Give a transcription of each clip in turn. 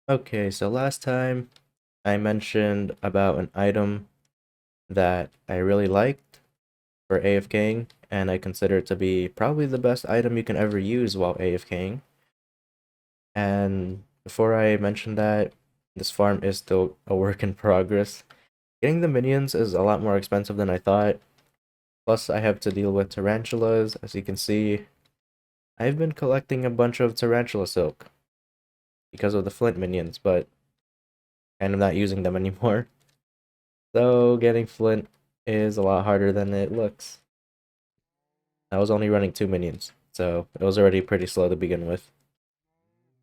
Okay, so last time I mentioned about an item that I really liked for AFKing, and I consider it to be probably the best item you can ever use while AFKing. And before I mention that, this farm is still a work in progress. Getting the minions is a lot more expensive than I thought. Plus, I have to deal with tarantulas. As you can see, I've been collecting a bunch of tarantula silk because of the flint minions, but I'm not using them anymore. So getting flint is a lot harder than it looks. I was only running 2 minions, so it was already pretty slow to begin with.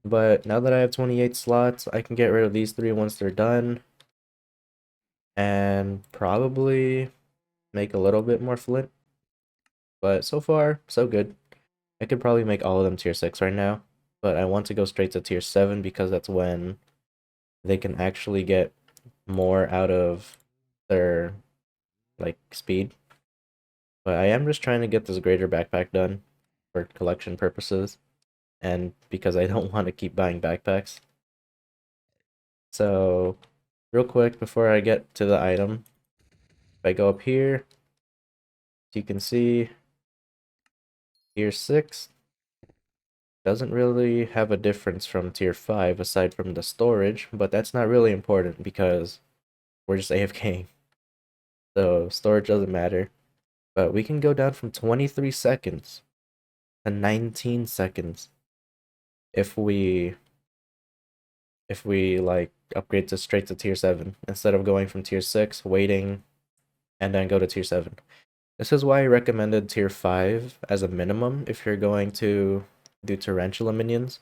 But now that I have 28 slots, I can get rid of these 3 once they're done. And probably make a little bit more flint. But so far, so good. I could probably make all of them tier 6 right now. But I want to go straight to tier 7 because that's when they can actually get more out of their like speed. But I am just trying to get this greater backpack done for collection purposes and because I don't want to keep buying backpacks. So, real quick before I get to the item, if I go up here, you can see tier 6 doesn't really have a difference from tier 5 aside from the storage, but that's not really important because we're just AFKing. So, storage doesn't matter. But we can go down from 23 seconds to 19 seconds if we like upgrade to straight to tier 7 instead of going from tier 6 waiting and then go to tier 7. This is why I recommended tier 5 as a minimum if you're going to do tarantula minions,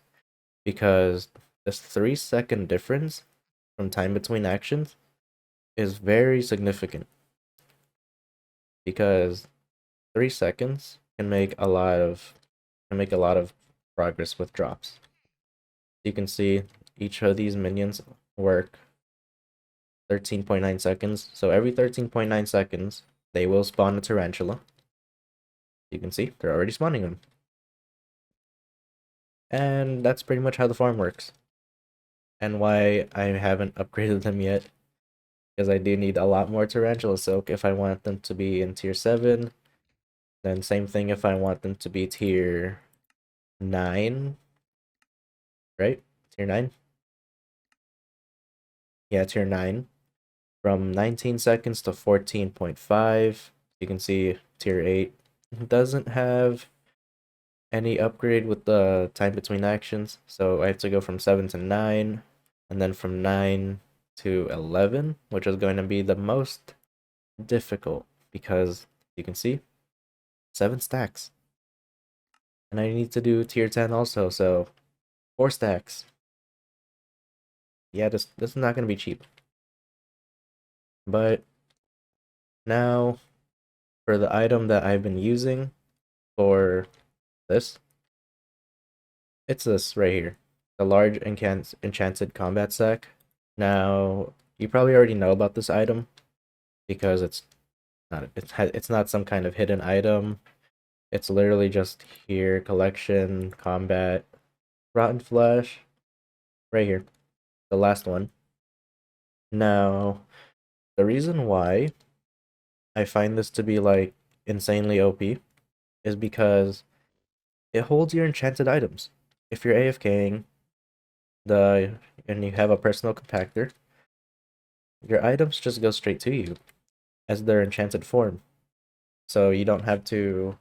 because this 3-second difference from time between actions is very significant, because 3 seconds can make a lot of progress with drops. You can see each of these minions work 13.9 seconds. So every 13.9 seconds, they will spawn a tarantula. You can see they're already spawning them. And that's pretty much how the farm works. And why I haven't upgraded them yet. Because I do need a lot more tarantula silk if I want them to be in tier 7. Then same thing if I want them to be tier 9. Right? Tier 9? Yeah, tier 9. From 19 seconds to 14.5. You can see tier 8 doesn't have any upgrade with the time between actions. So I have to go from 7 to 9, and then from 9 to 11, which is going to be the most difficult because you can see 7 stacks. And I need to do tier 10 also, so 4 stacks. Yeah, this is not going to be cheap. But now for the item that I've been using for this, it's this right here, the large enchanted combat sack. Now, you probably already know about this item because it's not some kind of hidden item. It's literally just here, collection, combat, rotten flesh, right here, the last one. Now, the reason why I find this to be like insanely OP is because it holds your enchanted items. If you're AFKing and you have a personal compactor, your items just go straight to you as their enchanted form. So you don't have to,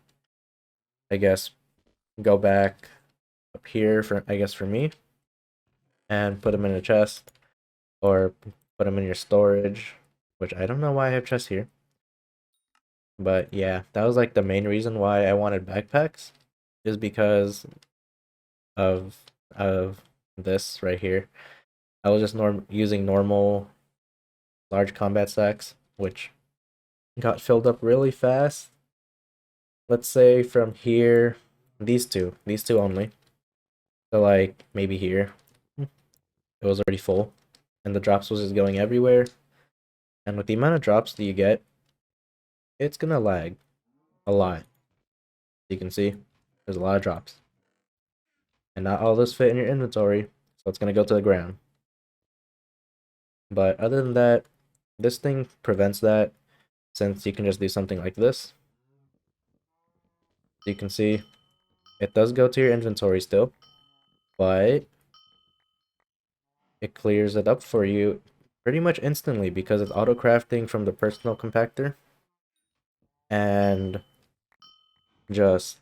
I guess, go back up here for, I guess, for me, and put them in a chest or put them in your storage, which I don't know why I have chests here. But yeah, that was like the main reason why I wanted backpacks, is because of this right here. I was just using normal large combat sacks, which got filled up really fast. Let's say from here, these two only. So like maybe here, it was already full, and the drops was just going everywhere. And with the amount of drops that you get, it's gonna lag a lot. You can see there's a lot of drops, and not all those fit in your inventory, so it's gonna go to the ground. But other than that, this thing prevents that, since you can just do something like this. You can see it does go to your inventory still, but it clears it up for you pretty much instantly because it's auto crafting from the personal compactor and just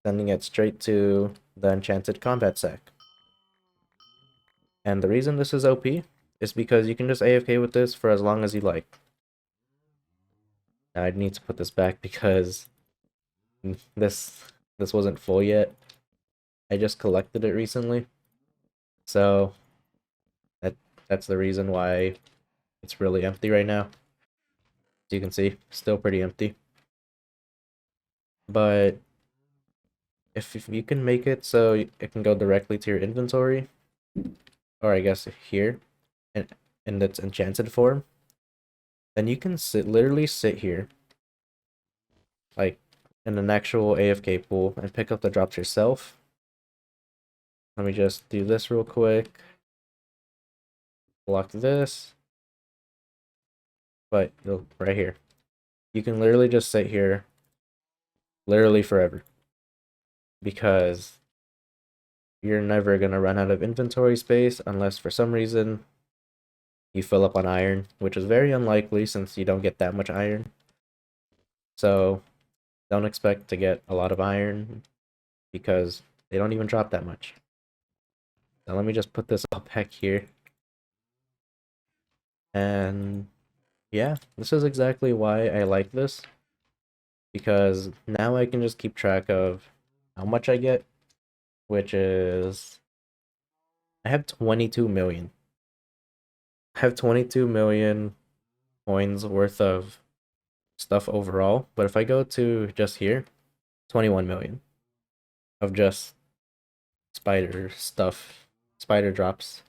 sending it straight to the enchanted combat sack. And the reason this is OP is because you can just AFK with this for as long as you like. Now I need to put this back because this this wasn't full yet. I just collected it recently. So that's the reason why it's really empty right now. As you can see, still pretty empty. But if you can make it so it can go directly to your inventory, or I guess here, in its enchanted form, then you can literally sit here, like in an actual AFK pool, and pick up the drops yourself. Let me just do this real quick. Block this. But right here, you can literally just sit here, literally forever, because you're never gonna run out of inventory space unless for some reason you fill up on iron, which is very unlikely since you don't get that much iron. So don't expect to get a lot of iron because they don't even drop that much. Now let me just put this all back here. And yeah, this is exactly why I like this. Because now I can just keep track of how much I get, which is I have 22 million. I have 22 million coins worth of stuff overall, but if I go to just here, 21 million of just spider stuff, spider drops.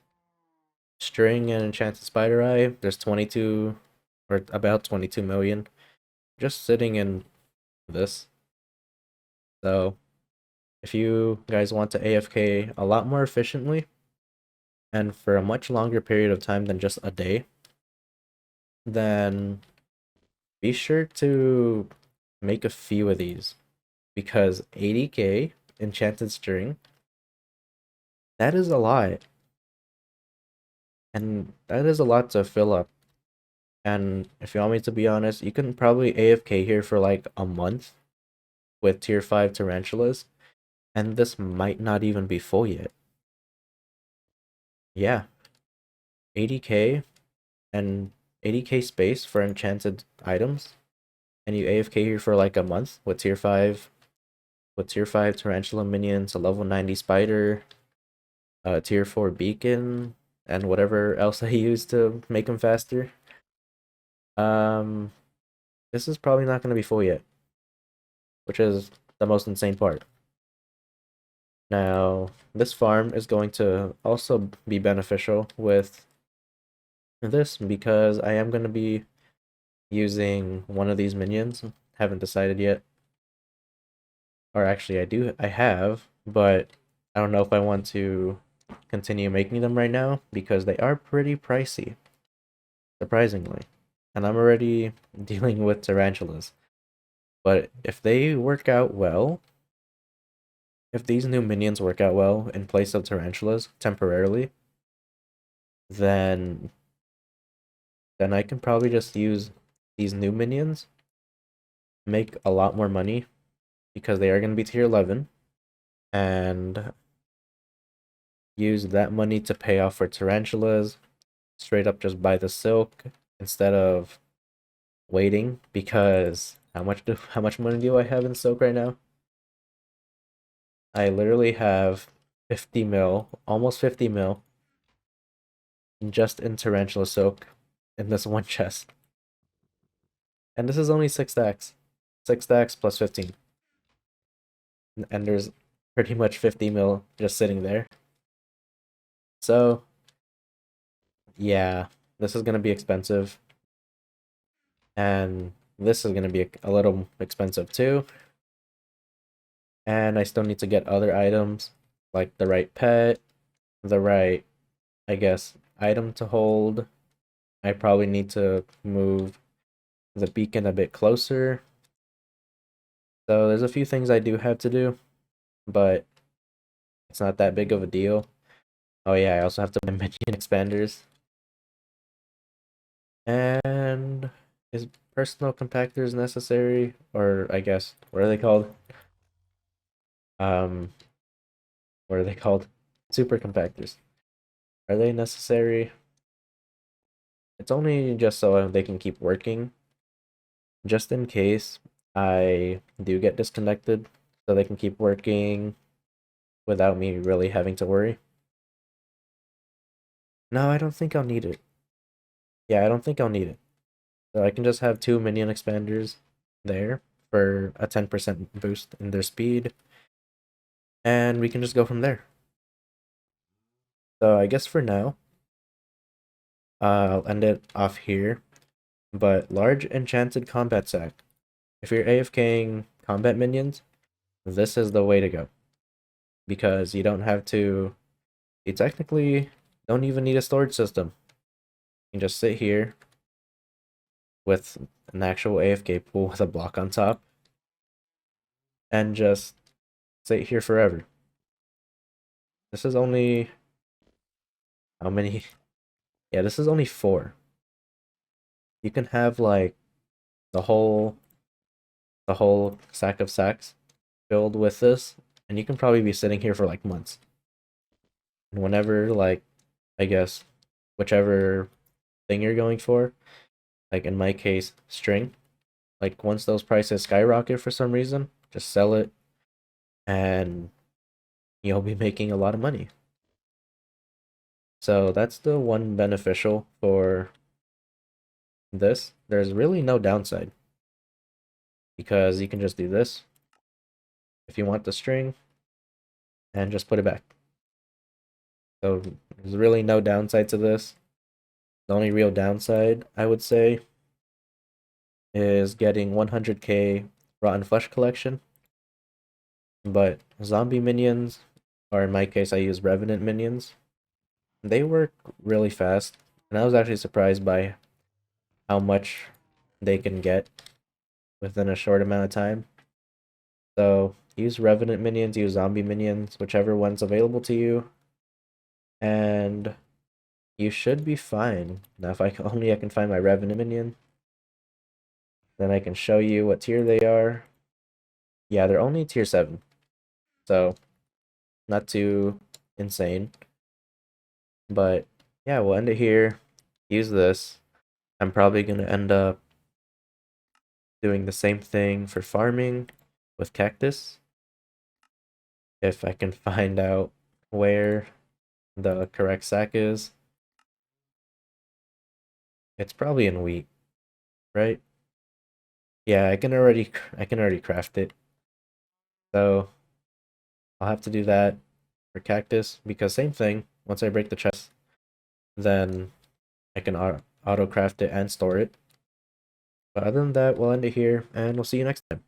String and enchanted spider eye, there's 22 or about 22 million just sitting in this. So if you guys want to AFK a lot more efficiently and for a much longer period of time than just a day, then be sure to make a few of these because 80k enchanted string, that is a lot. And that is a lot to fill up. And if you want me to be honest, you can probably AFK here for like a month with tier 5 tarantulas, and this might not even be full yet. Yeah, 80k and 80k space for enchanted items, and you AFK here for like a month with tier 5 tarantula minions, a level 90 spider, tier 4 beacon, and whatever else I use to make them faster. Um, this is probably not going to be full yet, which is the most insane part. Now, this farm is going to also be beneficial with this because I am going to be using one of these minions. Haven't decided yet. Or actually, I have, but I don't know if I want to continue making them right now because they are pretty pricey, surprisingly. And I'm already dealing with tarantulas. But if they work out well, if these new minions work out well in place of tarantulas temporarily, then I can probably just use these new minions, make a lot more money because they are going to be tier 11, and use that money to pay off for tarantulas, straight up just buy the silk instead of waiting because how much money do I have in silk right now? I literally have 50 mil, almost 50 mil just in tarantula silk in this one chest. And this is only 6 stacks. 6 stacks plus 15. And there's pretty much 50 mil just sitting there. So, yeah, this is going to be expensive. And this is going to be a little expensive too. And I still need to get other items, like the right pet, the right, I guess, item to hold, I probably need to move the beacon a bit closer. So there's a few things I do have to do, but it's not that big of a deal. Oh yeah, I also have to buy minion expanders. And is personal compactors necessary? Or I guess, what are they called? Um, what are they called? Super compactors. Are they necessary? It's only just so they can keep working, just in case I do get disconnected, so they can keep working without me really having to worry. No, I don't think I'll need it. Yeah, I don't think I'll need it. So I can just have 2 minion expanders there for a 10% boost in their speed, and we can just go from there. So I guess for now, I'll end it off here. But large enchanted combat sack. If you're AFKing combat minions, this is the way to go. Because you don't have to, you technically don't even need a storage system. You can just sit here with an actual AFK pool with a block on top and just sit here forever. This is only, how many? Yeah, this is only 4. You can have like the whole sack of sacks filled with this, and you can probably be sitting here for like months. And whenever, like, I guess, whichever thing you're going for, like in my case, string, like once those prices skyrocket for some reason, just sell it and you'll be making a lot of money. So that's the one beneficial for this. There's really no downside because you can just do this if you want the string and just put it back. So there's really no downside to this. The only real downside, I would say, is getting 100k Rotten Flesh collection. But zombie minions, or in my case, I use Revenant minions, they work really fast. And I was actually surprised by how much they can get within a short amount of time. So use Revenant minions, use zombie minions, whichever one's available to you, and you should be fine. Now, if I can, only I can find my Revenant minion, then I can show you what tier they are. Yeah, they're only tier 7, so not too insane. But yeah, we'll end it here. Use this. I'm probably gonna end up doing the same thing for farming with cactus. If I can find out where the correct sack is. It's probably in wheat, right? Yeah, I can already craft it. So I'll have to do that for cactus because same thing. Once I break the chest, then I can auto craft it and store it. But other than that, we'll end it here and we'll see you next time.